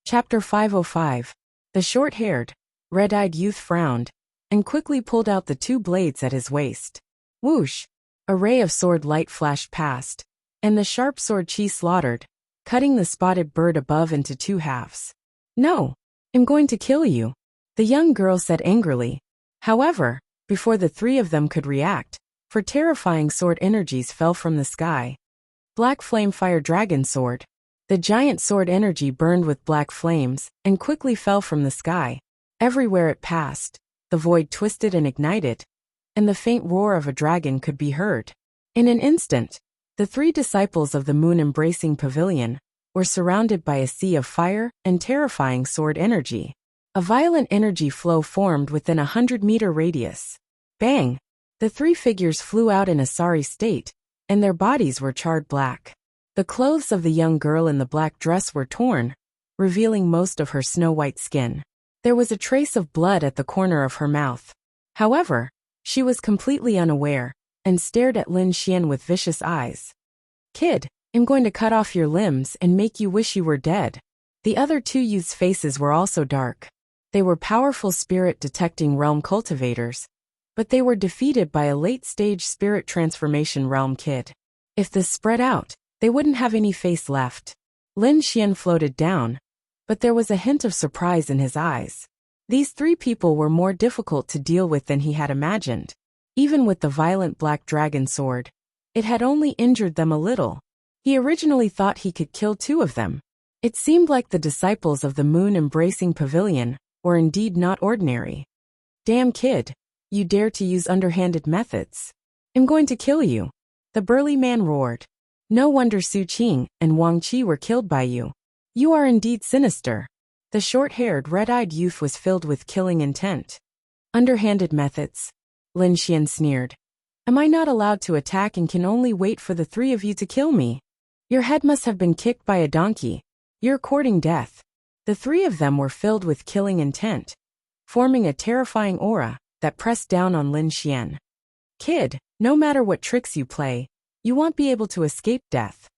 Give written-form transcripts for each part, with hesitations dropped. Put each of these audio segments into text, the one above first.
Chapter 505. The short-haired, red-eyed youth frowned, and quickly pulled out the two blades at his waist. Whoosh! A ray of sword light flashed past, and the sharp sword Chi slaughtered, cutting the spotted bird above into two halves. "No! I'm going to kill you," the young girl said angrily. However, before the three of them could react, four terrifying sword energies fell from the sky. Black Flame Fire Dragon Sword. The giant sword energy burned with black flames and quickly fell from the sky. Everywhere it passed, the void twisted and ignited, and the faint roar of a dragon could be heard. In an instant, the three disciples of the moon-embracing pavilion were surrounded by a sea of fire and terrifying sword energy. A violent energy flow formed within a 100-meter radius. Bang! The three figures flew out in a sorry state, and their bodies were charred black. The clothes of the young girl in the black dress were torn, revealing most of her snow-white skin. There was a trace of blood at the corner of her mouth. However, she was completely unaware, and stared at Lin Xian with vicious eyes. "Kid, I'm going to cut off your limbs and make you wish you were dead." The other two youths' faces were also dark. They were powerful spirit-detecting realm cultivators, but they were defeated by a late-stage spirit transformation realm kid. If this spread out, they wouldn't have any face left. Lin Xian floated down, but there was a hint of surprise in his eyes. These three people were more difficult to deal with than he had imagined. Even with the violent black dragon sword, it had only injured them a little. He originally thought he could kill two of them. It seemed like the disciples of the moon-embracing pavilion were indeed not ordinary. "Damn kid, you dare to use underhanded methods. I'm going to kill you," the burly man roared. "No wonder Su Qing and Wang Qi were killed by you. You are indeed sinister." The short-haired, red-eyed youth was filled with killing intent. "Underhanded methods," Lin Xian sneered. "Am I not allowed to attack and can only wait for the three of you to kill me? Your head must have been kicked by a donkey. You're courting death." The three of them were filled with killing intent, forming a terrifying aura that pressed down on Lin Xian. "Kid, no matter what tricks you play, you won't be able to escape death."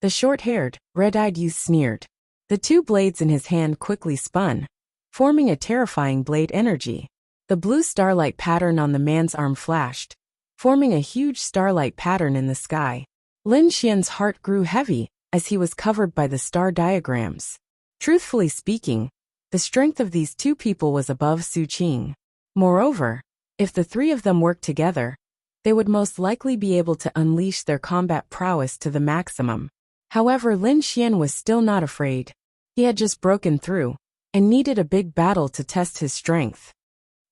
The short-haired, red-eyed youth sneered. The two blades in his hand quickly spun, forming a terrifying blade energy. The blue starlight pattern on the man's arm flashed, forming a huge starlight pattern in the sky. Lin Xian's heart grew heavy as he was covered by the star diagrams. Truthfully speaking, the strength of these two people was above Su Qing. Moreover, if the three of them worked together, they would most likely be able to unleash their combat prowess to the maximum. However, Lin Xian was still not afraid. He had just broken through, and needed a big battle to test his strength.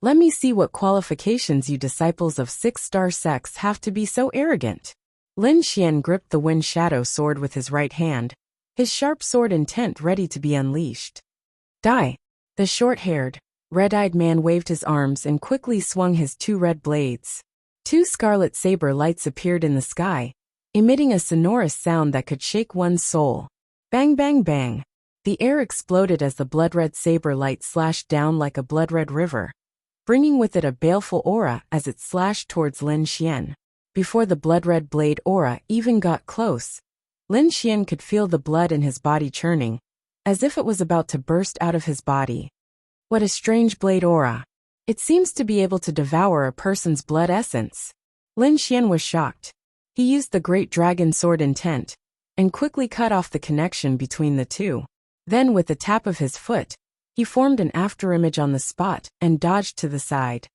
"Let me see what qualifications you disciples of six-star sects have to be so arrogant." Lin Xian gripped the wind shadow sword with his right hand, his sharp sword intent ready to be unleashed. "Die!" The short-haired, red-eyed man waved his arms and quickly swung his two red blades. Two scarlet saber lights appeared in the sky, emitting a sonorous sound that could shake one's soul. Bang bang bang! The air exploded as the blood-red saber light slashed down like a blood-red river, bringing with it a baleful aura as it slashed towards Lin Xian. Before the blood-red blade aura even got close, Lin Xian could feel the blood in his body churning, as if it was about to burst out of his body. What a strange blade aura! It seems to be able to devour a person's blood essence. Lin Xian was shocked. He used the great dragon sword intent, and quickly cut off the connection between the two. Then with a tap of his foot, he formed an afterimage on the spot and dodged to the side.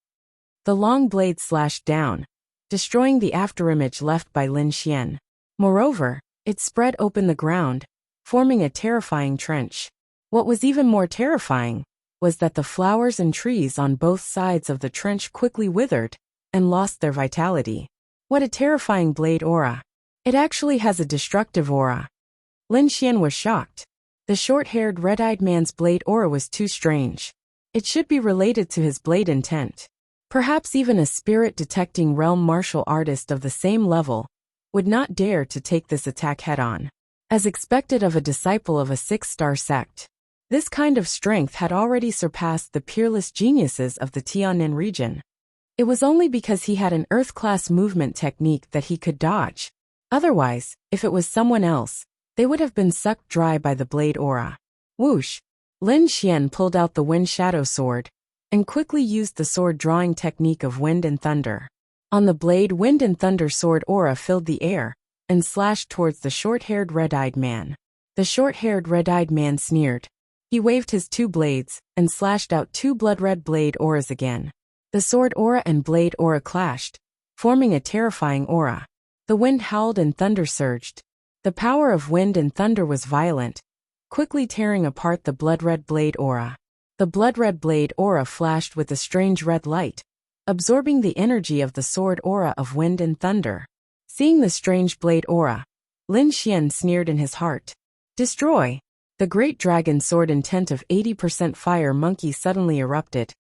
The long blade slashed down, destroying the afterimage left by Lin Xian. Moreover, it spread open the ground, forming a terrifying trench. What was even more terrifying was that the flowers and trees on both sides of the trench quickly withered and lost their vitality. What a terrifying blade aura! It actually has a destructive aura. Lin Xian was shocked. The short-haired, red-eyed man's blade aura was too strange. It should be related to his blade intent. Perhaps even a spirit-detecting realm martial artist of the same level would not dare to take this attack head-on. As expected of a disciple of a six-star sect, this kind of strength had already surpassed the peerless geniuses of the Tianan region. It was only because he had an Earth-class movement technique that he could dodge. Otherwise, if it was someone else, they would have been sucked dry by the blade aura. Whoosh! Lin Xian pulled out the Wind Shadow Sword and quickly used the sword drawing technique of Wind and Thunder. On the blade, Wind and Thunder sword aura filled the air and slashed towards the short-haired red-eyed man. The short-haired red-eyed man sneered. He waved his two blades and slashed out two blood-red blade auras again. The sword aura and blade aura clashed, forming a terrifying aura. The wind howled and thunder surged. The power of wind and thunder was violent, quickly tearing apart the blood-red blade aura. The blood-red blade aura flashed with a strange red light, absorbing the energy of the sword aura of wind and thunder. Seeing the strange blade aura, Lin Xian sneered in his heart. Destroy! The great dragon sword intent of 80% fire monkey suddenly erupted,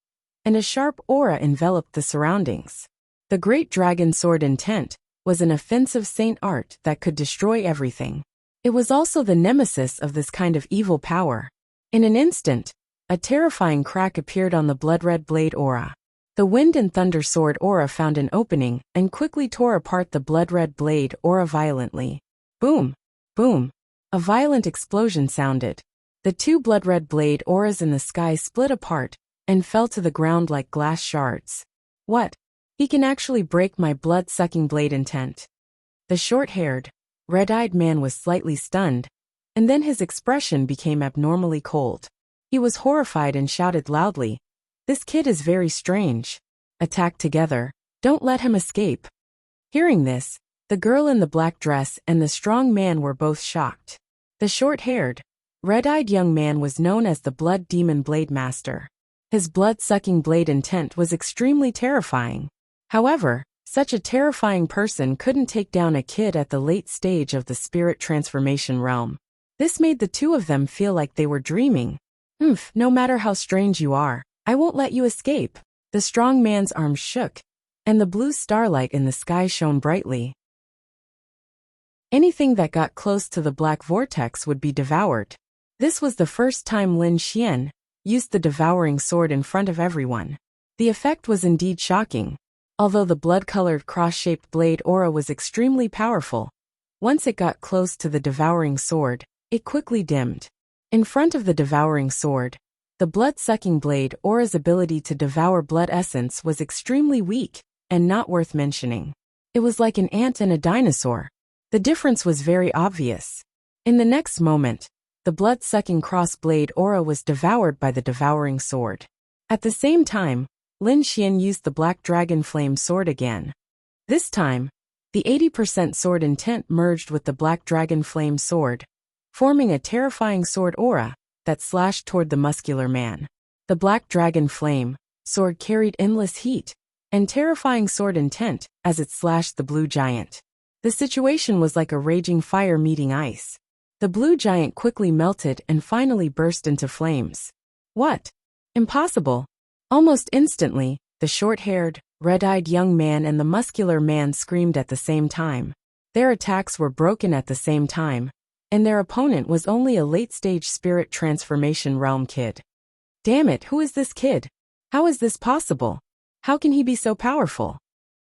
and a sharp aura enveloped the surroundings. The great dragon sword intent was an offensive saint art that could destroy everything. It was also the nemesis of this kind of evil power. In an instant, a terrifying crack appeared on the blood-red blade aura. The wind and thunder sword aura found an opening and quickly tore apart the blood-red blade aura violently. Boom! Boom! A violent explosion sounded. The two blood-red blade auras in the sky split apart and fell to the ground like glass shards. What? He can actually break my blood-sucking blade intent. The short-haired, red-eyed man was slightly stunned, and then his expression became abnormally cold. He was horrified and shouted loudly, "This kid is very strange. Attack together. Don't let him escape." Hearing this, the girl in the black dress and the strong man were both shocked. The short-haired, red-eyed young man was known as the Blood Demon Blade Master. His blood-sucking blade intent was extremely terrifying. However, such a terrifying person couldn't take down a kid at the late stage of the spirit transformation realm. This made the two of them feel like they were dreaming. No matter how strange you are, I won't let you escape." The strong man's arms shook, and the blue starlight in the sky shone brightly. Anything that got close to the black vortex would be devoured. This was the first time Lin Xian used the devouring sword in front of everyone. The effect was indeed shocking. Although the blood-colored cross-shaped blade aura was extremely powerful, once it got close to the devouring sword, it quickly dimmed. In front of the devouring sword, the blood-sucking blade aura's ability to devour blood essence was extremely weak and not worth mentioning. It was like an ant and a dinosaur. The difference was very obvious. In the next moment, the blood-sucking cross-blade aura was devoured by the devouring sword. At the same time, Lin Xian used the Black Dragon Flame sword again. This time, the 80% sword intent merged with the Black Dragon Flame sword, forming a terrifying sword aura that slashed toward the muscular man. The Black Dragon Flame sword carried endless heat and terrifying sword intent as it slashed the blue giant. The situation was like a raging fire meeting ice. The blue giant quickly melted and finally burst into flames. What? Impossible! Almost instantly, the short-haired, red-eyed young man and the muscular man screamed at the same time. Their attacks were broken at the same time, and their opponent was only a late-stage spirit transformation realm kid. Damn it, who is this kid? How is this possible? How can he be so powerful?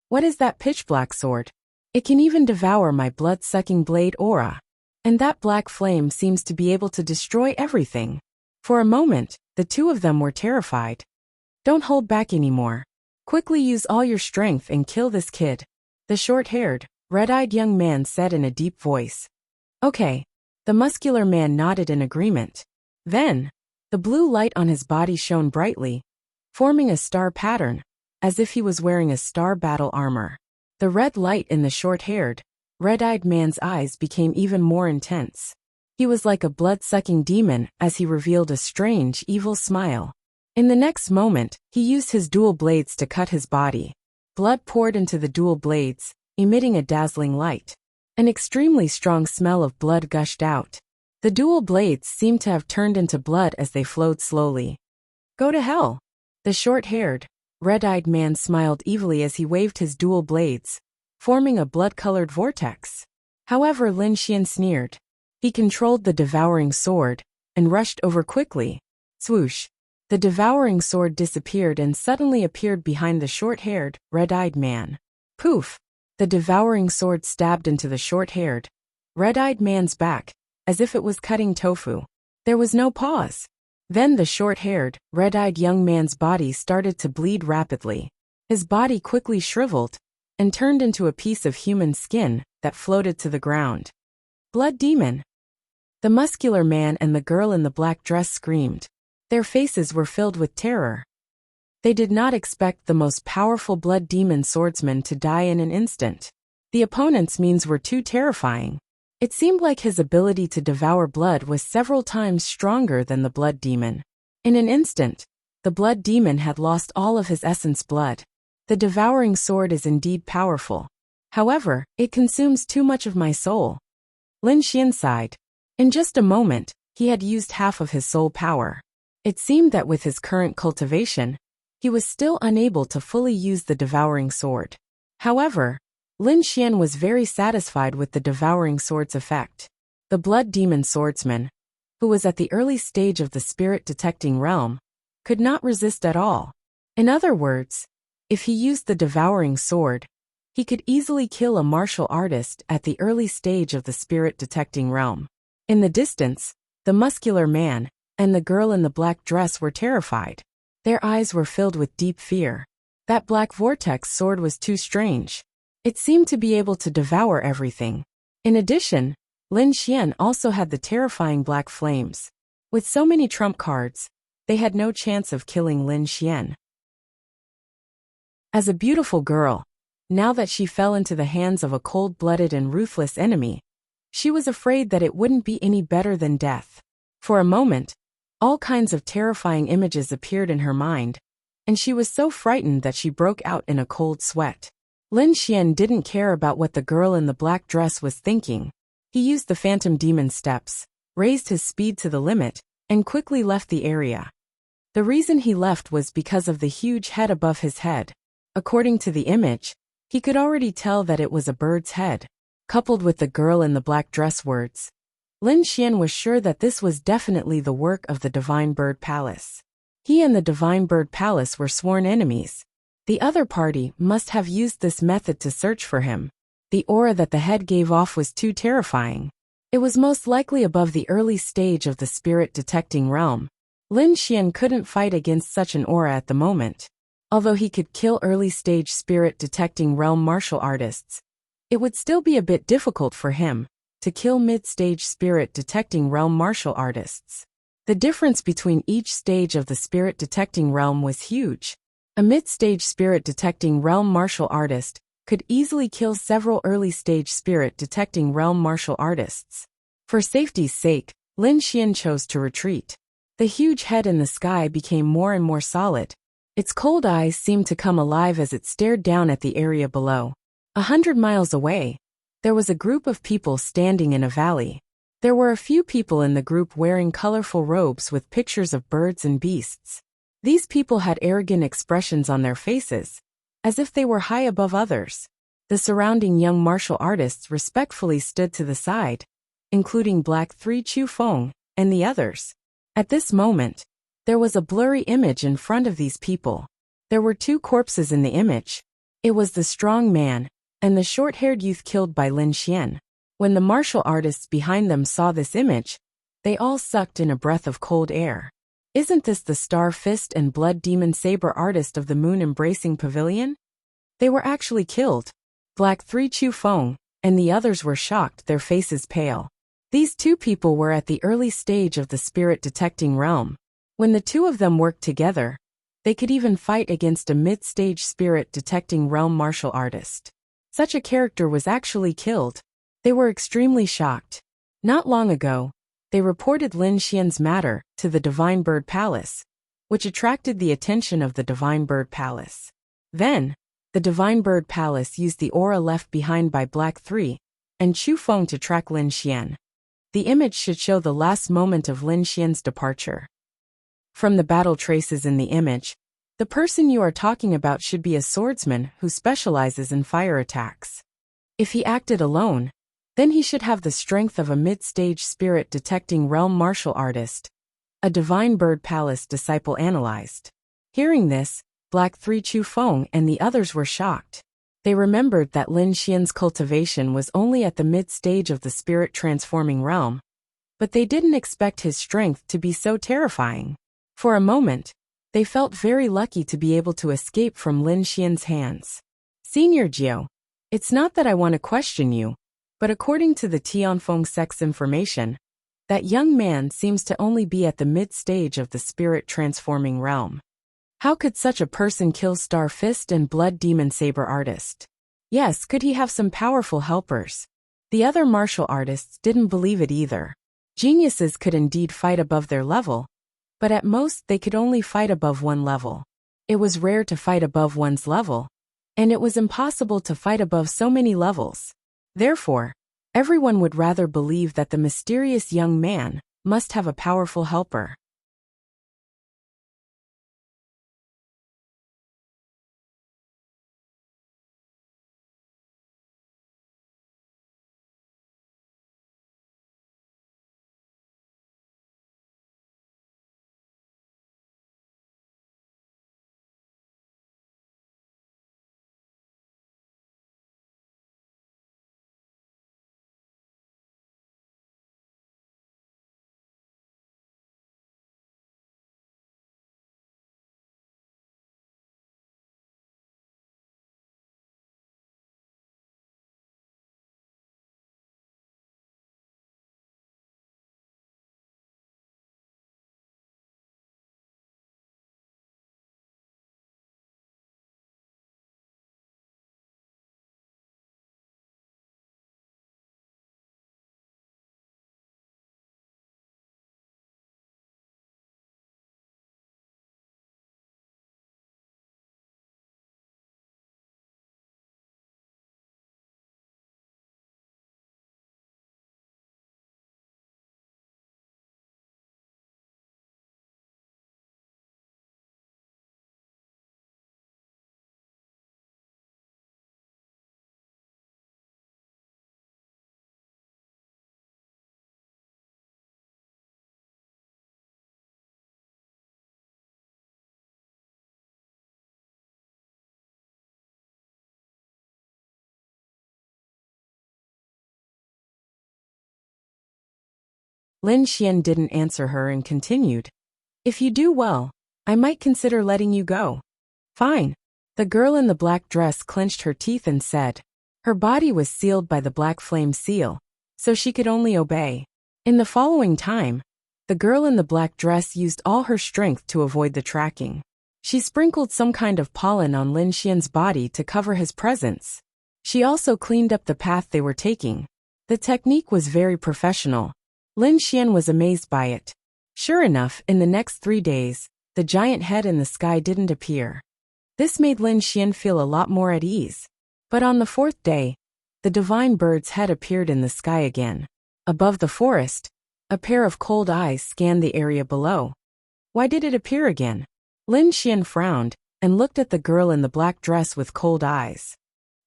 What is that pitch-black sword? It can even devour my blood-sucking blade aura. And that black flame seems to be able to destroy everything. For a moment, the two of them were terrified. Don't hold back anymore. Quickly use all your strength and kill this kid, the short-haired, red-eyed young man said in a deep voice. Okay. The muscular man nodded in agreement. Then, the blue light on his body shone brightly, forming a star pattern, as if he was wearing a star battle armor. The red light in the short-haired, red-eyed man's eyes became even more intense. He was like a blood-sucking demon as he revealed a strange, evil smile. In the next moment, he used his dual blades to cut his body. Blood poured into the dual blades, emitting a dazzling light. An extremely strong smell of blood gushed out. The dual blades seemed to have turned into blood as they flowed slowly. Go to hell! The short-haired, red-eyed man smiled evilly as he waved his dual blades, forming a blood-colored vortex. However, Lin Xian sneered. He controlled the devouring sword and rushed over quickly. Swoosh! The devouring sword disappeared and suddenly appeared behind the short-haired, red-eyed man. Poof! The devouring sword stabbed into the short-haired, red-eyed man's back, as if it was cutting tofu. There was no pause. Then the short-haired, red-eyed young man's body started to bleed rapidly. His body quickly shriveled and turned into a piece of human skin that floated to the ground. Blood demon! The muscular man and the girl in the black dress screamed. Their faces were filled with terror. They did not expect the most powerful blood demon swordsman to die in an instant. The opponent's means were too terrifying. It seemed like his ability to devour blood was several times stronger than the blood demon. In an instant, the blood demon had lost all of his essence blood. The devouring sword is indeed powerful. However, it consumes too much of my soul. Lin Xian sighed. In just a moment, he had used half of his soul power. It seemed that with his current cultivation, he was still unable to fully use the devouring sword. However, Lin Xian was very satisfied with the devouring sword's effect. The blood demon swordsman, who was at the early stage of the spirit detecting realm, could not resist at all. In other words, if he used the devouring sword, he could easily kill a martial artist at the early stage of the spirit detecting realm. In the distance, the muscular man and the girl in the black dress were terrified. Their eyes were filled with deep fear. That black vortex sword was too strange. It seemed to be able to devour everything. In addition, Lin Xian also had the terrifying black flames. With so many trump cards, they had no chance of killing Lin Xian. As a beautiful girl, now that she fell into the hands of a cold-blooded and ruthless enemy, she was afraid that it wouldn't be any better than death. For a moment, all kinds of terrifying images appeared in her mind, and she was so frightened that she broke out in a cold sweat. Lin Xian didn't care about what the girl in the black dress was thinking. He used the phantom demon steps, raised his speed to the limit, and quickly left the area. The reason he left was because of the huge head above his head. According to the image, he could already tell that it was a bird's head. Coupled with the girl in the black dress words, Lin Xian was sure that this was definitely the work of the Divine Bird Palace. He and the Divine Bird Palace were sworn enemies. The other party must have used this method to search for him. The aura that the head gave off was too terrifying. It was most likely above the early stage of the spirit detecting realm. Lin Xian couldn't fight against such an aura at the moment. Although he could kill early stage spirit detecting realm martial artists, it would still be a bit difficult for him to kill mid-stage spirit detecting realm martial artists. The difference between each stage of the spirit detecting realm was huge. A mid-stage spirit detecting realm martial artist could easily kill several early-stage spirit detecting realm martial artists. For safety's sake, Lin Xian chose to retreat. The huge head in the sky became more and more solid. Its cold eyes seemed to come alive as it stared down at the area below. 100 miles away, there was a group of people standing in a valley. There were a few people in the group wearing colorful robes with pictures of birds and beasts. These people had arrogant expressions on their faces, as if they were high above others. The surrounding young martial artists respectfully stood to the side, including Black 3 Chu Feng and the others. At this moment, there was a blurry image in front of these people. There were two corpses in the image. It was the strong man and the short-haired youth killed by Lin Xian. When the martial artists behind them saw this image, they all sucked in a breath of cold air. Isn't this the Star Fist and Blood Demon Saber artist of the Moon Embracing Pavilion? They were actually killed. Black 3 Chu Feng and the others were shocked, their faces pale. These two people were at the early stage of the spirit detecting realm. When the two of them worked together, they could even fight against a mid-stage spirit detecting realm martial artist. Such a character was actually killed. They were extremely shocked. Not long ago, they reported Lin Xian's matter to the Divine Bird Palace, which attracted the attention of the Divine Bird Palace. Then, the Divine Bird Palace used the aura left behind by Black 3 and Chu Feng to track Lin Xian. The image should show the last moment of Lin Xian's departure. From the battle traces in the image, the person you are talking about should be a swordsman who specializes in fire attacks. If he acted alone, then he should have the strength of a mid-stage spirit detecting realm martial artist. A Divine Bird Palace disciple analyzed. Hearing this, Black 3 Chu Feng and the others were shocked. They remembered that Lin Xian's cultivation was only at the mid-stage of the spirit transforming realm, but they didn't expect his strength to be so terrifying. For a moment, they felt very lucky to be able to escape from Lin Xian's hands. Senior Jiao, it's not that I want to question you, but according to the Tianfeng sect's information, that young man seems to only be at the mid-stage of the spirit-transforming realm. How could such a person kill Star Fist and Blood Demon Saber artist? Yes, could he have some powerful helpers? The other martial artists didn't believe it either. Geniuses could indeed fight above their level, but at most they could only fight above one level. It was rare to fight above one's level, and it was impossible to fight above so many levels. Therefore, everyone would rather believe that the mysterious young man must have a powerful helper. Lin Xian didn't answer her and continued, "If you do well, I might consider letting you go." "Fine." The girl in the black dress clenched her teeth and said. Her body was sealed by the black flame seal, so she could only obey. In the following time, the girl in the black dress used all her strength to avoid the tracking. She sprinkled some kind of pollen on Lin Xian's body to cover his presence. She also cleaned up the path they were taking. The technique was very professional. Lin Xian was amazed by it. Sure enough, in the next 3 days, the giant head in the sky didn't appear. This made Lin Xian feel a lot more at ease. But on the 4th day, the divine bird's head appeared in the sky again. Above the forest, a pair of cold eyes scanned the area below. Why did it appear again? Lin Xian frowned and looked at the girl in the black dress with cold eyes.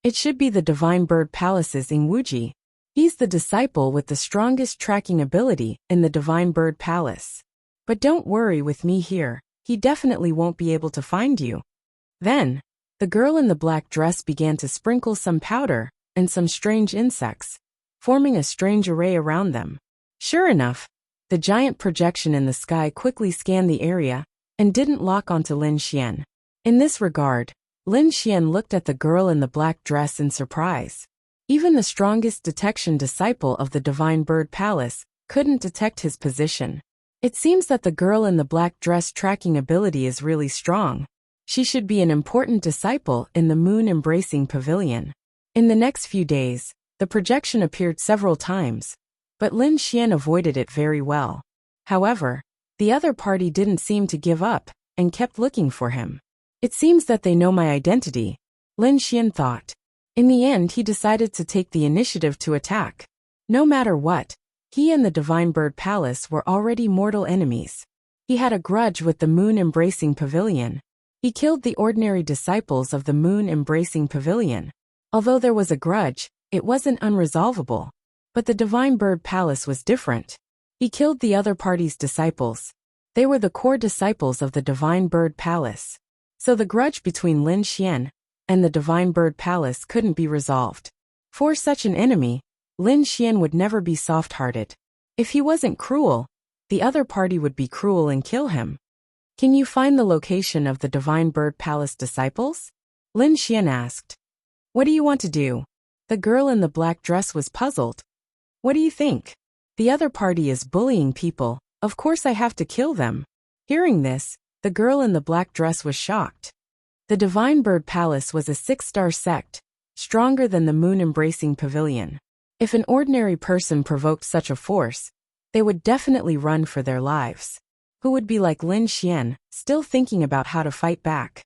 It should be the divine bird palace's Wuxia. He's the disciple with the strongest tracking ability in the divine bird palace. But don't worry with me here, he definitely won't be able to find you. Then, the girl in the black dress began to sprinkle some powder and some strange insects, forming a strange array around them. Sure enough, the giant projection in the sky quickly scanned the area and didn't lock onto Lin Xian. In this regard, Lin Xian looked at the girl in the black dress in surprise. Even the strongest detection disciple of the Divine Bird Palace couldn't detect his position. It seems that the girl in the black dress tracking ability is really strong. She should be an important disciple in the moon-embracing pavilion. In the next few days, the projection appeared several times, but Lin Xian avoided it very well. However, the other party didn't seem to give up and kept looking for him. It seems that they know my identity, Lin Xian thought. In the end, he decided to take the initiative to attack. No matter what, he and the Divine Bird Palace were already mortal enemies. He had a grudge with the moon-embracing pavilion. He killed the ordinary disciples of the moon-embracing pavilion. Although there was a grudge, it wasn't unresolvable. But the Divine Bird Palace was different. He killed the other party's disciples. They were the core disciples of the Divine Bird Palace. So the grudge between Lin Xian and the Divine Bird Palace couldn't be resolved. For such an enemy, Lin Xian would never be soft-hearted. If he wasn't cruel, the other party would be cruel and kill him. Can you find the location of the Divine Bird Palace disciples? Lin Xian asked. What do you want to do? The girl in the black dress was puzzled. What do you think? The other party is bullying people. Of course I have to kill them. Hearing this, the girl in the black dress was shocked. The Divine Bird Palace was a 6-star sect, stronger than the moon-embracing pavilion. If an ordinary person provoked such a force, they would definitely run for their lives. Who would be like Lin Xian, still thinking about how to fight back?